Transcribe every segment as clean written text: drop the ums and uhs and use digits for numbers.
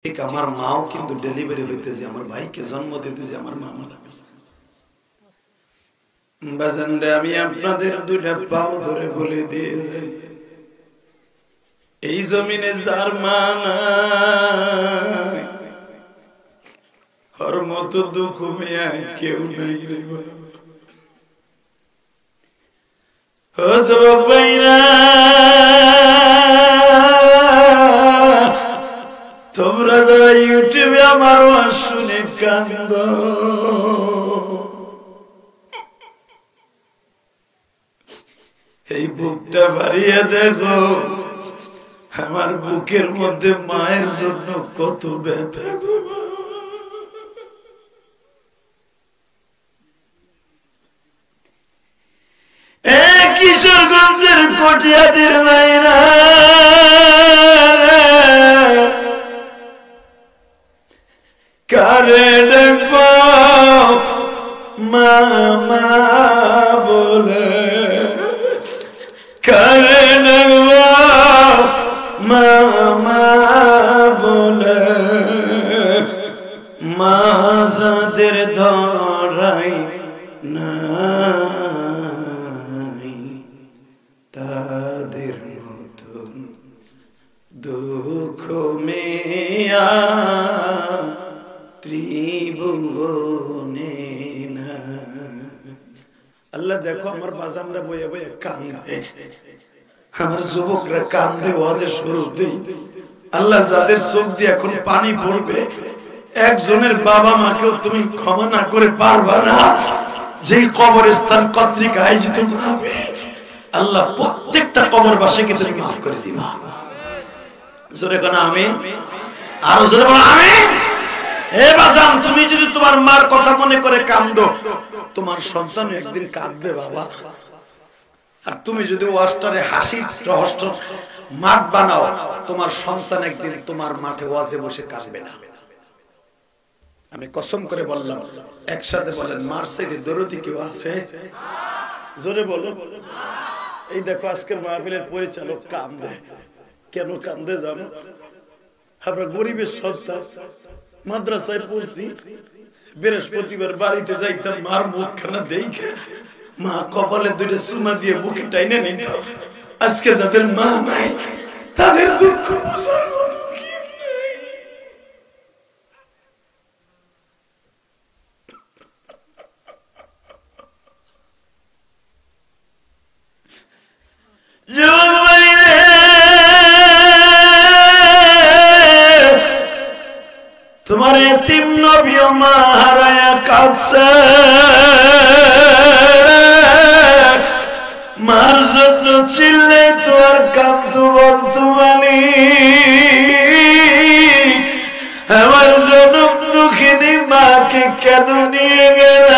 ঠিক আমার মাও কিন্তু ডেলিভারি হইতে যে আমার ভাইকে জন্ম দিতে যে আমার মা মারা গেছে। বাজানরে আমি আপনাদের দুইটা পাও ধরে বলে দিয়ে যাই, এই জমিনে যার মা নাই ওর মতো দুঃখ মেয়া কেউ নাই রে বাবা। ও যুবক ভাইরা, তোমরা যারা ইউটিউবে আমার ওয়াজ শুনে কান্দ, এই বুকটা বাড়িয়ে দেখো, আমার বুকের মধ্যে মায়ের জন্য কত ব্যথা গো। কিশোরগঞ্জের কটিয়াদের মায়েরা, কারে দেখবো মামা বলে, কারে দেখবো মামা বলে, মা যাদের ধরাই নাই তাদের মতন দুঃখ মেয়া ত্রিভুবনে না। আল্লাহ দেখো আমার বাজানরা বইয়া বইয়া কান্দে, আমার যুবকরা কান্দে ওয়াজের শুরুতেই। আল্লাহ যাদের চোখ দিয়ে এখন পানি পড়বে, একজনের বাবা মাকেও তুমি ক্ষমা না করে পারবা না, যেই কবরস্থান কর্তৃক আয়োজিত হবে আল্লাহ প্রত্যেকটা কবরবাসীকে তুমি মাফ করে দিবা। জোরে কোন আমিন, আরো জোরে বলো আমিন। এ বাজান, তুমি যদি তোমার মার কথা মনে করে কান্দো, তোমার সন্তান একদিন কাঁদবে বাবা। আর তুমি যদি ওয়াজটারে হাসির রহস্য মাঠ বানাও, তোমার সন্তান একদিন তোমার মাঠে ওয়াজে বসে কাঁদবে না। আমি কসম করে বললাম, একসাথে বলেন, মার সাইডে দরদি কেউ আছে? জোরে বলো। এই দেখো আজকের মাহফিলের পরিচালক কান্দে। কেন কান্দে জানো? আমরা গরিবের সন্তান, মাদ্রাসায় পড়ছি, বৃহস্পতিবার বাড়িতে যাইতাম, মার মুখখানা দেখে মা কপালে দুইটা চুমা দিয়ে বুকে টাইনে নিত। আজকে যাদের মা নাই তাদের দুঃখ বোঝার মতো কেউ নেই। তোমার এতিম নবী মা হারায়া কাঁদছে, মার জন্য চিল্লে তোমার কাঁদতো বলতো মানি, আমার জনম দুঃখিনী মাকে কেন নিয়ে গেল?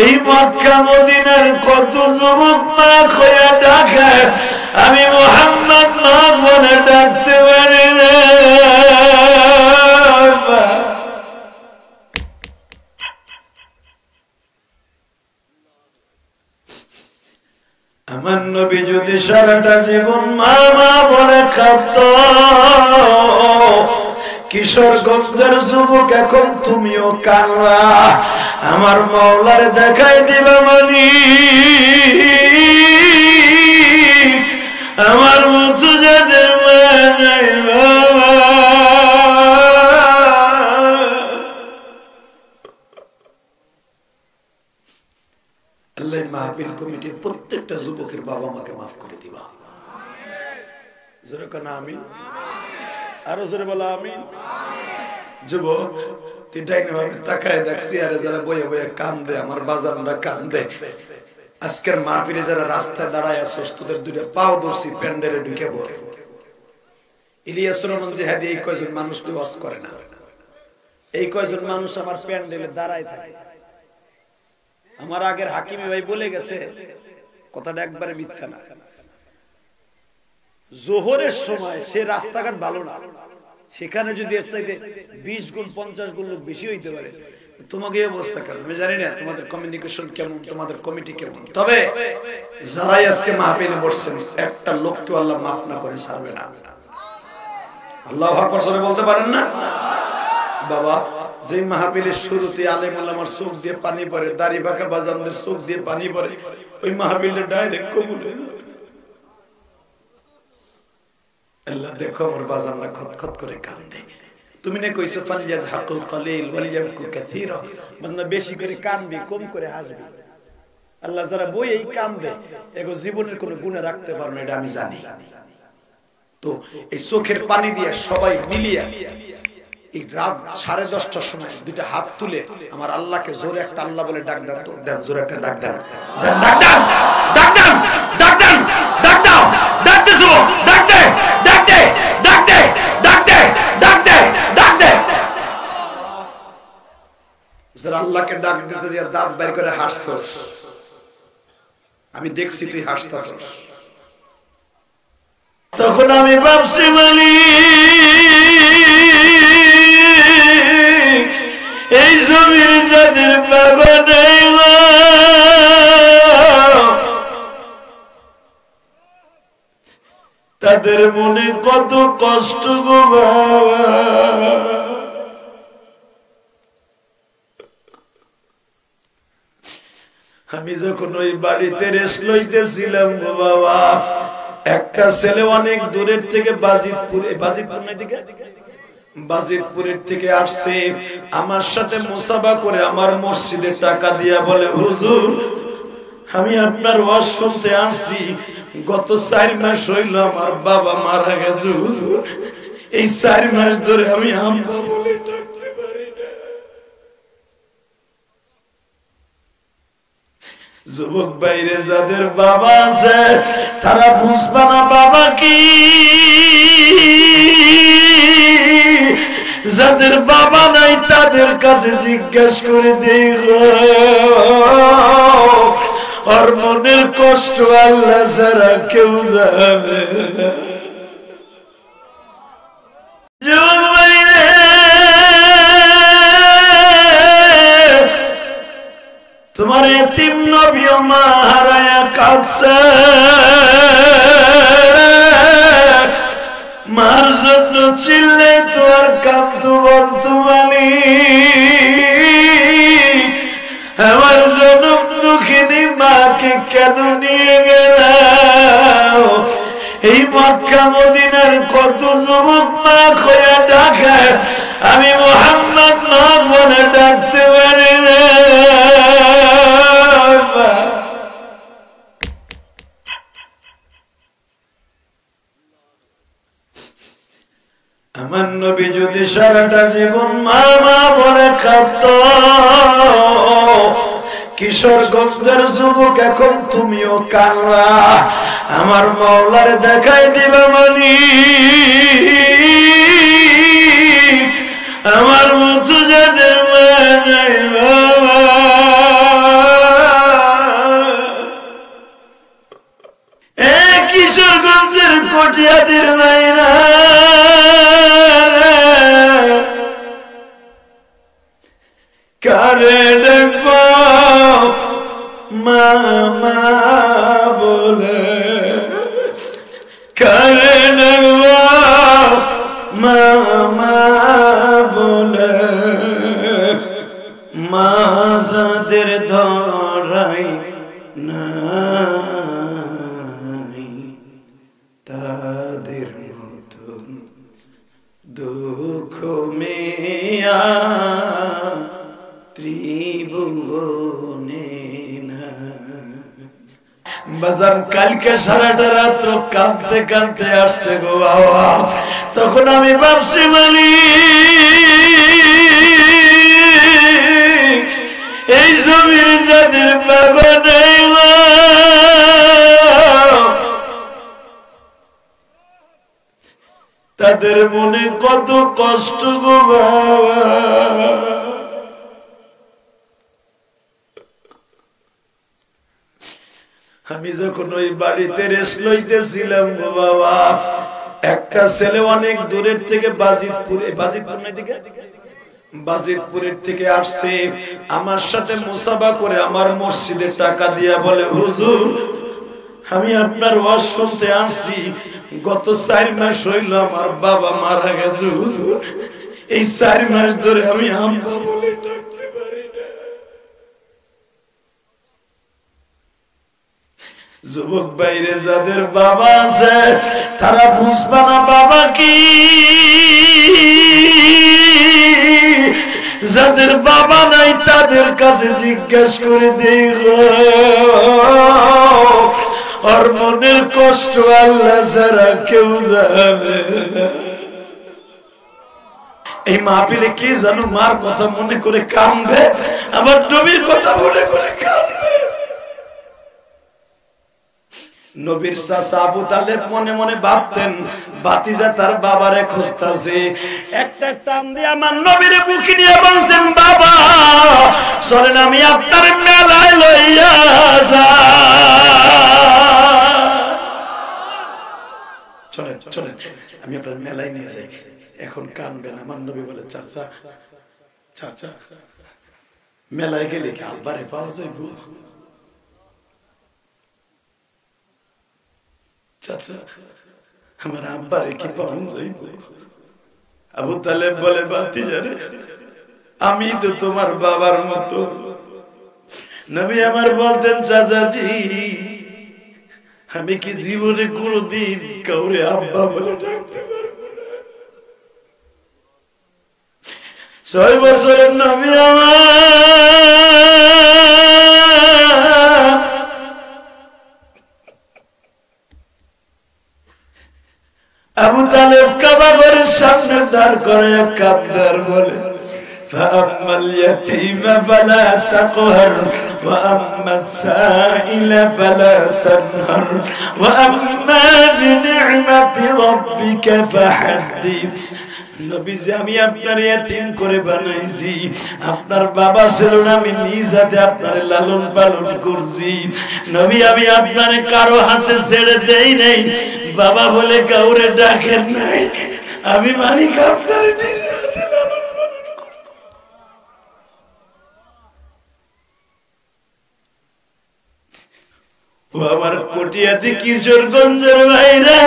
এই মক্কা মদিনার কত যুবক মা খোয়া ডাকায়, আমি মুহাম্মদ মা বলে ডাকতে পারি না। আমার নবী যদি সারাটা জীবন মা মা বলে কাঁদতো, কিশোরগঞ্জের যুবক এখন তুমিও কাঁদবা, আমার মাওলার দেখাই দিবা মানি, আমার মতো যাদের মা নাই বাবা। আল্লাহ মাহফিল কমিটির প্রত্যেকটা যুবকের বাবা মাকে মাফ করে দিবা। জোরে কোন আমিন, আরো জোরে বলো আমিন। যুবক তুই ডাইনে ভাবে তাকায় দেখছি, আরে যারা বইয়ে বইয়ে কান্দে, আমার বাজানরা কান্দে, আজকের মাহফিলে যারা রাস্তায় দাঁড়ায় আসছিস, তোদের দুইটা পাও ধরছি, প্যান্ডেলে ঢুকে পড়ে। ইলিয়াস রহমান জিহাদি এই কয়জন মানুষকে ওয়াজ করে না, এই কয়জন মানুষ আমার প্যান্ডেলে দাঁড়ায় থাকে। আমার আগের হাকিমি ভাই বলে গেছে, কথাটা একবারে মিথ্যা না। জোহরের সময় সে রাস্তাঘাট ভালো না, সেখানে যদি এর চাইতে 20 গুণ 50 গুণ লোক বেশি হইতে পারে। তোমাকে এই অবস্থা কেন আমি জানি না, তোমাদের কমিউনিকেশন কেমন, তোমাদের কমিটি কেমন। তবে যারাই আজকে মাহফিলে বসছেন, একটা লোককে আল্লাহ মাফ না করে ছাড়বে না। আল্লাহু আকবার জোরে বলতে পারেন না? বাবা, যে মাহফিলের শুরুতে আলেম ওলামার চোখ দিয়ে পানি পড়ে, দাড়ি বাঁকা বাজানদের চোখ দিয়ে পানি পড়ে, ওই মাহফিলটা ডাইরেক্ট কবুল হয়ে যাবে। আল্লাহ দেখো আমার বাজানরা খতখত করে কান্দে। তুমি না কইছো ফালইয়াযহাকুল কলিল ওয়ালিয়াবকু কাসীরা, বান্দা বেশি করে কানবি, কম করে হাসবি। আল্লাহ যারা বই এই কান্দে, এগো জীবনের কোনো গুনাহ রাখতে পারবে না, এটা আমি জানি। তো এই চোখের পানি দিয়ে সবাই মিলিয়া এই রাত 10:30টার সময় দুইটা হাত তুলে আমার আল্লাহকে জোরে একটা আল্লাহ বলে ডাক দেন। তো দেন, জোরে একটা ডাক দেন, ডাক দেন, ডাক দেন, ডাক দেন, ডাক দাও, ডাক দে যুবক, ডাক দে, ডাক দে, ডাক দে, ডাক দে, ডাক দে, ডাক দে। যারা আল্লাহকে ডাক দিতে দিয়ে দাঁত বের করে হাসছস, আমি দেখছি তুই হাসতাছস। তখন আমি ভাবছি এই জমির যাদের বাবা নাই, তাদের মনে কত কষ্ট গো বাবা। আমি যখন ওই বাড়িতে রেস্ট লইতেছিলাম গো বাবা, একটা ছেলে অনেক দূরের থেকে বাজিতপুরের থেকে আসছে, আমার সাথে মুসাফা করে আমার মসজিদে টাকা দিয়া বলে, হুজুর আমি আপনার ওয়াজ শুনতে আসছি, গত 4 মাস হইল আমার বাবা মারা গেছে হুজুর, এই 4 মাস ধরে আমি আব্বা বলে ডাকতে পারি না। যুবক বাইরে যাদের বাবা আছে তারা বুঝবা না বাবা কি, যাদের বাবা নাই তাদের কাছে জিজ্ঞেস করে দেখো, আর মনের কষ্ট আল্লাহ ছাড়া কেউ যাবে না। যুবক বাইরে তোমার এতিম নবী মা হারায়া কাঁদছে, মার জন্য চিল্লে তোর কাঁদতো বলতো মালিক, আমার জনম দুঃখিনী মাকে কেন নিয়ে গেল? এই মক্কা মদিনার কত যুবক মা খোয়া ডাকে, আমি মুহাম্মদ মা বলে ডাকতে পারি না। আমার নবী যদি সারাটা জীবন মা মা বলে কাঁদতো, কিশোরগঞ্জের যুবক এখন তুমিও কাঁদবা, আমার মাওলার দেখাই দিবা মানি, আমার মতো যাদের মা নাই বাবা। কিশোরগঞ্জের কটিয়াদের মাইরা কারে দেখবো মামা বলে, কারে দেখবো মামা বলে, মা যাদের ধরাই নাই তাদের মতন দুঃখ মেয়া ত্রিভুবনে না। বাজার কালকে সারাটা রাত্র কাঁদতে কাঁদতে আসছে গো বাবা, তখন আমি ভাবছি এই জমির যাদের বাবা নাই তাদের মনে কত কষ্ট গো বাবা। আমি যখন ওই বাড়িতে রেস্ট লইতেছিলাম গো বাবা, একটা ছেলে অনেক দূরের থেকে বাজিতপুরের থেকে আসছে, আমার সাথে মুসাফা করে আমার মসজিদে টাকা দিয়া বলে, হুজুর আমি আপনার ওয়াজ শুনতে আসছি, গত 4 মাস হইল আমার বাবা মারা গেছে হুজুর, এই 4 মাস ধরে আমি আম্মা বলে ডাকতে পারি না। যুবক বাইরে যাদের বাবা আছে তারা বুঝবা না বাবা কি, যাদের বাবা নাই তাদের কাছে জিজ্ঞেস করে দেখো, আর মনের কষ্ট আল্লাহ ছাড়া কেউ জানে না। এই মাহফিলে কি জানো মার কথা মনে করে কাঁদবে, আবার নবীর কথা মনে করে কাঁদবে। নবীর চাচা আবু তালেব মনে মনে ভাবতেন ভাতিজা তার বাবারে খুঁজতাছে, একটা টান দিয়ে আমার নবীর বুকে নিয়ে বলতেন বাবা চলেন আমি আপনার মেলায় লইয়া যাই, চলেন চলেন আমি আপনার মেলায় নিয়ে যাই। এখন কানবেন। আমার নবী বলে চাচা চাচা মেলায় গেলে কি আব্বারে পাওয়া যাইব? চাচা আমার আব্বারে কি পাওয়া যাইব? আবু তালেব বলে ভাতিজারে আমি তো তোমার বাবার মতো। নবী আমার বলতেন চাচাজি আমি কি জীবনে কোনদিন কাউরে আব্বা বলে ডাকতে পারবো না। 6 বছরের নবী আমার আবু তালেব কাবা ঘরের সামনে দাঁড় করে কাঁদার বলে فأما اليتيم فلا تقهر وأما السائل فلا تنهر وأما بنعمة ربك فحدث। নবীজি আমি আপনার ইয়তীম করে বানাইছি, আপনার বাবা ছিল না, আমি নিজ হাতে আপনার লালন পালন করছি। নবী আমি আপনার কারো হাতে ছেড়ে দেই নাই, বাবা বলে কাউরে ডাকেন নাই, আমি মালিক আপনার নিজ হাতে লালন পালন করছি। ও আমার কটিয়াদি কিশোরগঞ্জের ভাইরা,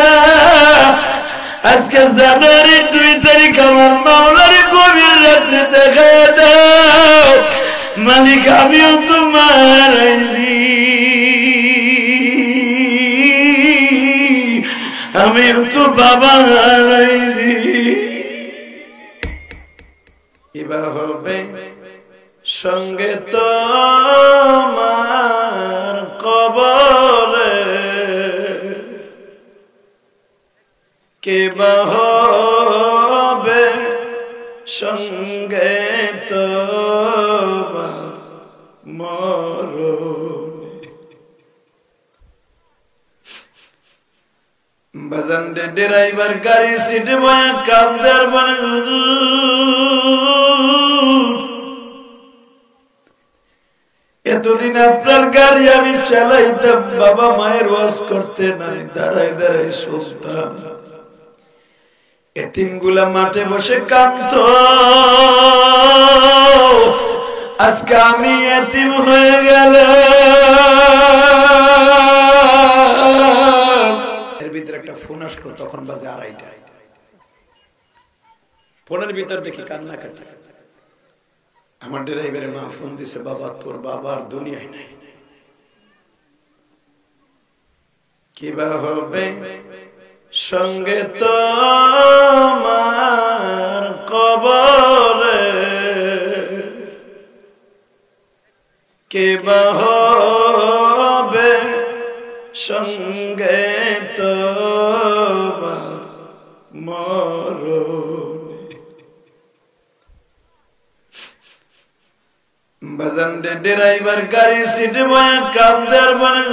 আজকে জানুয়ারি 2 তারিখ আমার মাওলারে গভীর রাত্রে দেখা দাও, মালিক আমিও তোমার আমিও তো বাবা হারাইছি। এবার হবে সঙ্গে তোমার কবরে, কে বা হবে সঙ্গে তোমার মরণে। বাজান ড্রাইভার গাড়ির সিটে বয়া কান্দার বলে এতদিন আপনার গাড়ি আমি চালাইতাম, বাবা মায়ের ওয়াজ করতে নাই, দাঁড়াই দাঁড়াই শুনতাম, এতিমগুলা মাঠে বসে কাঁদতো, আজকে আমি এতিম হয়ে গেলাম। এর ভিতরে একটা ফোন আসলো, তখন বাজে 2:30। ফোনের ভিতর দেখি কান্নাকাটি। আমার ড্রাইভারের মা ফোন দিছে, বাবা তোর বাবার দুনিয়ায় নাই, কিবা হবে সঙ্গে তোমার কবরে, কিবা হবে সঙ্গে তোমার মরণে। বাজান ড্রাইভার গাড়ির সিটে বয়া কান্দার বলে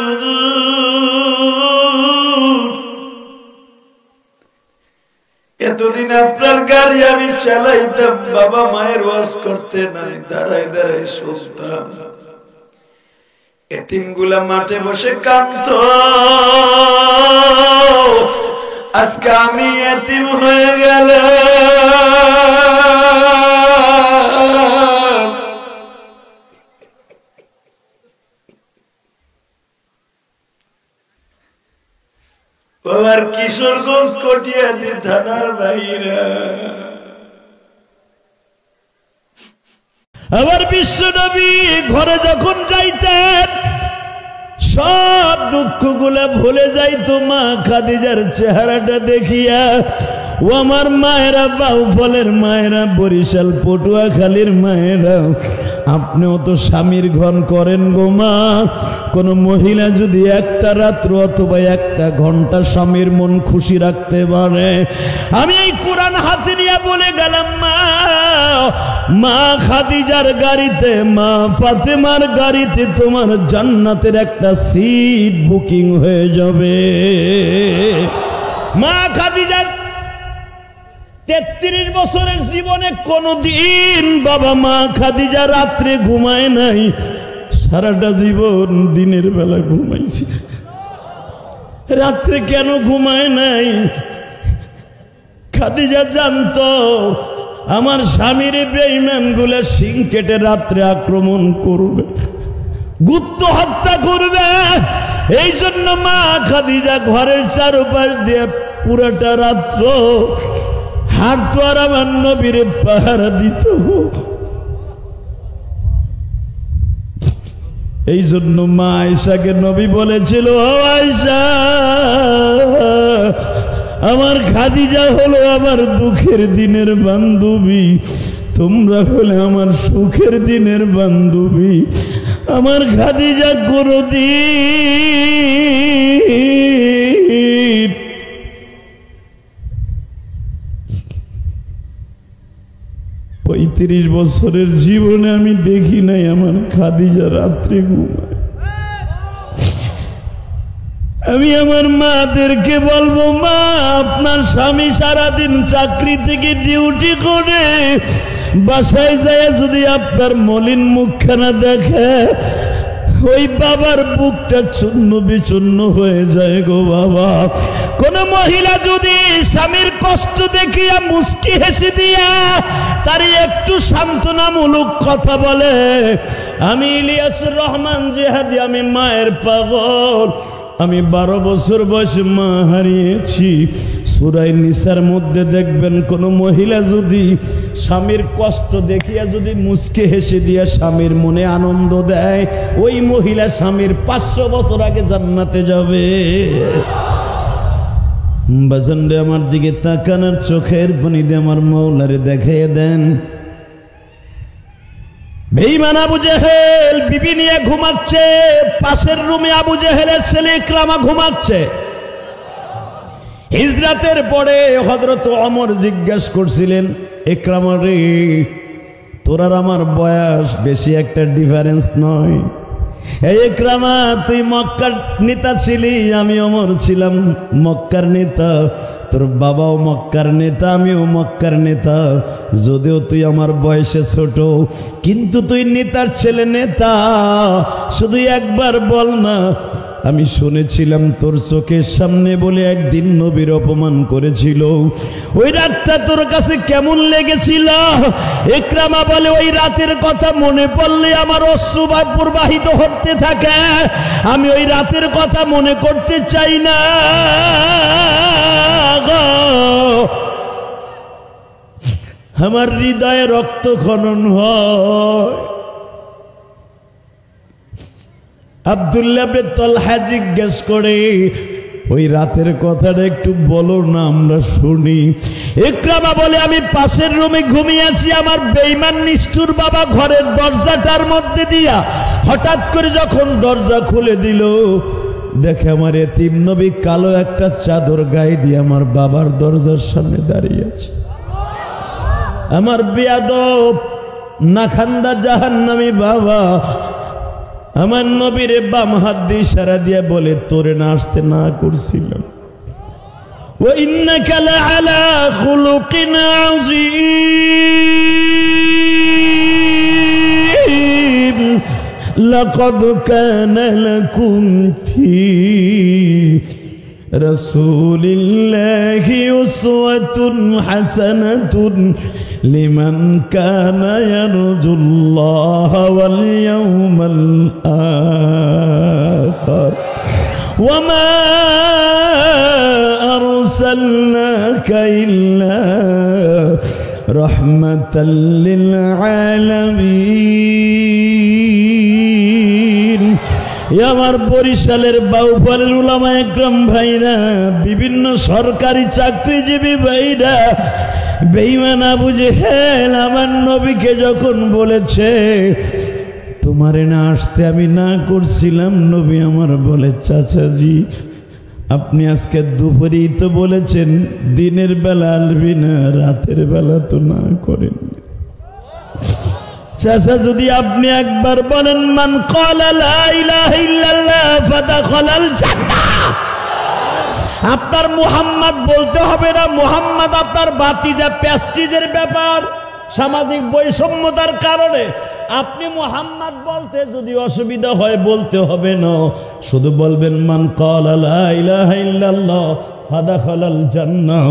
এতদিন আপনার গাড়ি আমি চালাইতাম, বাবা মায়ের ওয়াজ করতে নাই, দাঁড়াই দাঁড়াই শুনতাম, এতিমগুলা মাঠে বসে কাঁদতো, আজকে আমি এতিম হয়ে গেলাম। বাবার কিশোরগঞ্জ কটিয়াদি থানার বাইরে আবার বিশ্বনবী ঘরে যখন যাইতেন সব দুঃখগুলা ভুলে যাইতো মা খাদিজার চেহারাটা দেখিয়া। ও আমার মায়েরা, বাউফলের মায়েরা, বরিশাল পটুয়াখালীর মায়েরা, আপনিও তো স্বামীর ঘর করেন গো মা। কোন মহিলা যদি একটা রাত্র অথবা একটা ঘন্টা স্বামীর মন খুশি রাখতে পারে, আমি এই কোরআন হাতে নিয়ে বলে গেলাম মা, মা খাদিজার গাড়িতে, মা ফাতেমার গাড়িতে তোমার জান্নাতের একটা সিট বুকিং হয়ে যাবে। মা খাদিজার 33 বছরের জীবনে কোনদিন বাবা মা খাদিজা রাত্রে ঘুমায় নাই, সারাটা জীবন দিনের বেলা ঘুমাইছে। রাত্রে কেন ঘুমায় নাই? খাদিজা জানতো আমার স্বামীর বেঈমান গুলা শিং কেটে রাত্রে আক্রমণ করবে, গুপ্ত হত্যা করবে। এই জন্য মা খাদিজা ঘরের চারপাশ দিয়ে পুরাটা রাত্র হাঁটতো আর আমার নবীর পাহারা দিত। এই জন্য মা আয়েশাকে নবী বলেছিল, ও আয়েশা, আমার খাদিজা হলো আমার দুঃখের দিনের বান্ধবী, তোমরা হলে আমার সুখের দিনের বান্ধবী। আমার খাদিজা কোনদিন 35 বছরের জীবনে আমি দেখি নাই আমার খাদিজা রাত্রে ঘুমায়। আমি আমার মাদেরকে বলবো, মা আপনার স্বামী সারাদিন চাকরি থেকে ডিউটি করে বাসায় যায় যদি আপনার মলিন মুখখানা দেখে, ওই বাবার বুকটা চূর্ণ বিচূর্ণ হয়ে যায় গো বাবা। কোন মহিলা যদি স্বামীর কষ্ট দেখিয়া মুস্কি হেসে দিয়া তারই একটু সান্ত্বনামূলক কথা বলে, আমি ইলিয়াসুর রহমান জিহাদি, আমি মায়ের পাগল, আমি 12 বছর বয়সে মা হারিয়েছি। সূরা নিসার মধ্যে দেখবেন কোন মহিলা যদি স্বামীর কষ্ট দেখিয়া যদি মুচকে হেসে দিয়া স্বামীর মনে আনন্দ দেয়, ওই মহিলা স্বামীর 500 বছর আগে জান্নাতে যাবে। বাজানরে আমার দিকে তাকানোর চোখের পানি দিয়ে আমার মাওলারে দেখিয়ে দেন। বেঈমান আবু জেহেল বিবি নিয়ে ঘুমাচ্ছে, পাশের রুমে আবু জেহেলের ছেলে ইকরামা ঘুমাচ্ছে। হিজরাতের পরে হযরত ওমর জিজ্ঞাসা করছিলেন, ইকরামা রে, তোর আর আমার বয়স বেশি একটা ডিফারেন্স নয়, এই ইকরামা তুই মক্কার নেতা ছিলি, আমি ওমর ছিলাম মক্কার নেতা, তোর বাবাও মক্কার নেতা, আমিও মক্কার নেতা, যদিও তুই আমার বয়সে ছোট, কিন্তু তুই নেতার ছেলে, নেতা। শুধু একবার বল না, আমি শুনেছিলাম তোর চোখের সামনে বলে একদিন নবীর অপমান করেছিল, ওই রাতটা তোর কাছে কেমন লেগেছিল? ইকরামা বলে, ওই রাতের কথা মনে পড়লে আমার অশ্রু প্রবাহিত হতে থাকে, আমি ওই রাতের কথা মনে করতে চাই না। আমার হৃদয়ে রক্তক্ষরণ হয়। আব্দুল্লাহ বিন তালহা জিজ্ঞেস করে, ওই রাতের কথাটা একটু বলো না, আমরা শুনি। ইকরামা বলে, আমি পাশের রুমে ঘুমিয়েছি, আমার বেঈমান নিষ্ঠুর বাবা ঘরের দরজাটার মধ্যে দিয়া হঠাৎ করে যখন দরজা খুলে দিল, দেখে আমার এতিম নবী কালো একটা চাদর গায়ে দিয়ে আমার বাবার দরজার সামনে দাঁড়িয়ে আছে। আমার বেয়াদব নাখান্দা জাহান্নামী বাবা আমার নবীরে বাম হাত দিয়ে ইশারা দিয়ে বলে, তোরে না আসতে না করছিলাম। ওয়া ইন্নাকা লাআলা খুলুকিন আযীম লাকাদ কানা লাকুম ফি রাসূলিল্লাহি উসওয়াতুন হাসানাতুন লিমান কানা ইয়ারজুল্লাহ ওয়াল ইয়াউমাল আখির ওয়ামা আরসালনাকা ইল্লা রাহমাতাল লিল আলামিন। আমার বরিশালের বাউফলের উলামা একরাম ভাইরা, বিভিন্ন সরকারি চাকরিজীবী ভাইরা, বেঈমান আবু জেহেল আমার নবীকে যখন বলেছে তোমারে না আসতে আমি না করছিলাম, নবী আমার বলে চাচাজি আপনি আজকে দুপুরেই তো বলেছেন দিনের বেলা আসবি না, রাতের বেলা তো না করেন। চাচা যদি আপনি একবার বলেন মান ক্বালা লা ইলাহা ইল্লাল্লাহ ফাদাখালাল জান্নাহ, আপনার মুহাম্মদ বলতে হবে না। মুহাম্মদ আপনার ভাতিজা, প্রেস্টিজের ব্যাপার, সামাজিক বৈষম্যতার কারণে আপনি মুহাম্মদ বলতে যদি অসুবিধা হয় বলতে হবে না, শুধু বলবেন মান ক্বালা লা ইলাহা ইল্লাল্লাহ ফাদাখালাল জান্নাহ।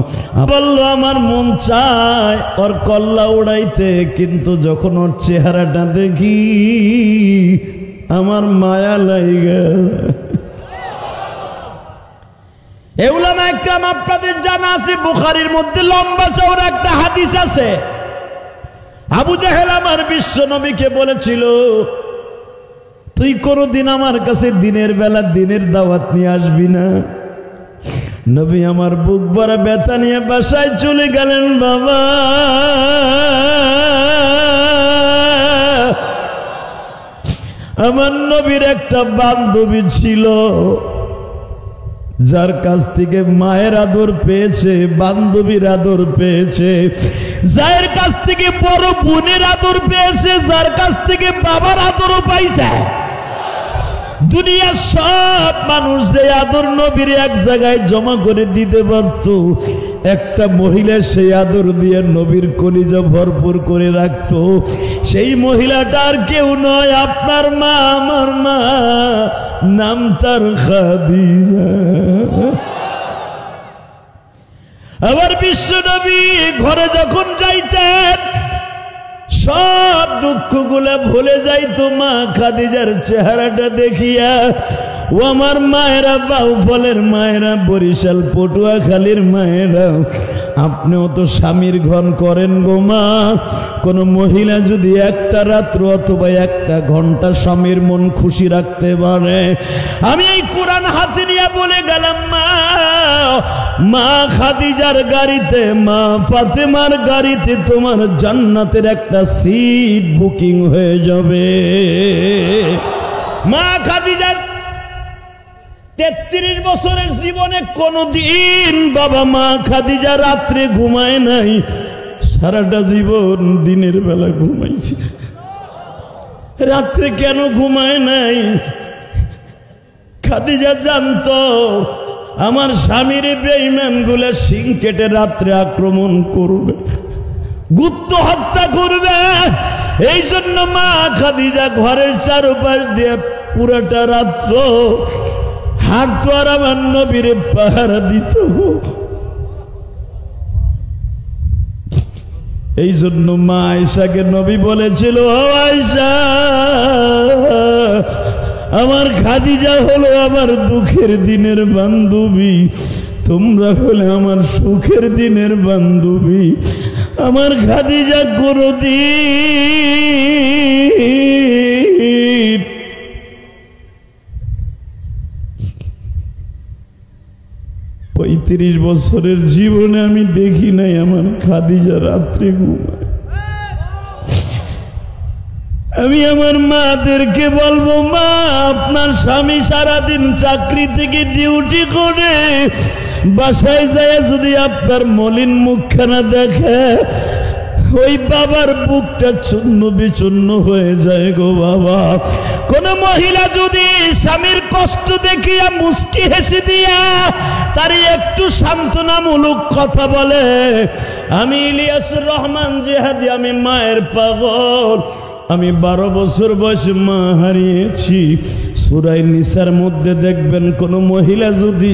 বললো আমার মন চায় ওর কল্লা উড়াইতে, কিন্তু যখন ওর চেহারাটা দেখি আমার মায়া লাগে। উলামা একরাম আপনাদের জানা আছে, বুখারীর মধ্যে লম্বা চওড়া একটা হাদিস আছে। আবু জেহেল আমার বিশ্ব নবীকে বলেছিল তুই কোনদিন আমার কাছে দিনের বেলা দিনের দাওয়াত নিয়ে আসবি না। নবী আমার বুক ভরা ব্যথা নিয়ে বাসায় চলে গেলেন। বাবা আমার নবীর একটা বান্ধবী ছিল যার কাছ থেকে মায়ের আদর পেয়েছে, বান্ধবীর আদর পেয়েছে, যার কাছ থেকে বড় বোনের আদর পেয়েছে, যার কাছ থেকে বাবার আদরও পাইছে। দুনিয়ার সব মানুষ যে আদর নবীর এক জায়গায় জমা করে দিতে পারত, একটা মহিলা সেই আদর দিয়ে নবীর কলিজা ভরপুর করে রাখত। সেই মহিলাটা আর কেউ নয়, আপনার মা, আমার মা, নাম তার খাদিজা। আবার বিশ্ব নবী ঘরে যখন যাইতেন সব দুঃখগুলা ভুলে যাইতো মা খাদিজার চেহারাটা দেখিয়া। ও আমার মায়েরা, বাউফলের মায়েরা, বরিশাল পটুয়াখালীর মায়েরা, আপনিও তো স্বামীর ঘর করেন গো মা। কোন মহিলা যদি একটা রাত্র অথবা একটা ঘন্টা স্বামীর মন খুশি রাখতে পারে, আমি এই কোরআন হাতে নিয়ে বলে গেলাম মা, মা খাদিজার গাড়িতে, মা ফাতেমার গাড়িতে তোমার জান্নাতের একটা সিট বুকিং হয়ে যাবে। মা খাদিজার 33 বছরের জীবনে কোনদিন বাবা মা খাদিজা রাত্রে ঘুমায় নাই, সারাটা জীবন দিনের বেলা ঘুমাইছে। রাত্রে কেন ঘুমায় নাই? খাদিজা জানতো আমার স্বামীর বেঈমান গুলা শিং কেটে রাত্রে আক্রমণ করবে, গুপ্ত হত্যা করবে। এই জন্য মা খাদিজা ঘরের চারপাশ দিয়ে পুরাটা রাত্র হাঁটতো আর আমার নবীর পাহারা দিত। এই জন্য মা আয়েশাকে নবী বলেছিল, ও আয়েশা, আমার খাদিজা হলো আমার দুঃখের দিনের বান্ধবী, তোমরা হলে আমার সুখের দিনের বান্ধবী। আমার খাদিজা কোনদিন 35 বছরের জীবনে আমি দেখি নাই আমার খাদিজা রাত্রে ঘুমায়। আমি আমার মাদেরকে বলবো, মা আপনার স্বামী সারাদিন চাকরি থেকে ডিউটি করে বাসায় যায় যদি আপনার মলিন মুখখানা দেখে, ওই বাবার বুকটা চূর্ণ বিচূর্ণ হয়ে যায় গো বাবা। কোন মহিলা যদি স্বামীর কষ্ট দেখিয়া মুস্কি হেসে দিয়া তার একটু সান্ত্বনামূলক কথা বলে, আমি ইলিয়াসুর রহমান জিহাদি, আমি মায়ের পাগল, আমি 12 বছর বয়সে মা হারিয়েছি। সূরা নিসার মধ্যে দেখবেন কোন মহিলা যদি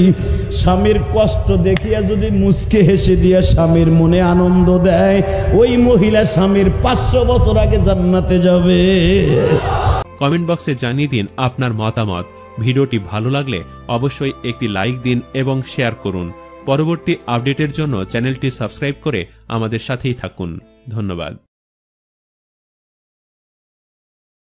স্বামীর কষ্ট দেখিয়া যদি মুচকে হেসে দিয়া স্বামীর মনে আনন্দ দেয়, ওই মহিলা স্বামীর 500 বছর আগে জান্নাতে যাবে। কমেন্ট বক্সে জানিয়ে দিন আপনার মতামত। ভিডিওটি ভালো লাগলে অবশ্যই একটি লাইক দিন এবং শেয়ার করুন। পরবর্তী আপডেটের জন্য চ্যানেলটি সাবস্ক্রাইব করে আমাদের সাথেই থাকুন। ধন্যবাদ।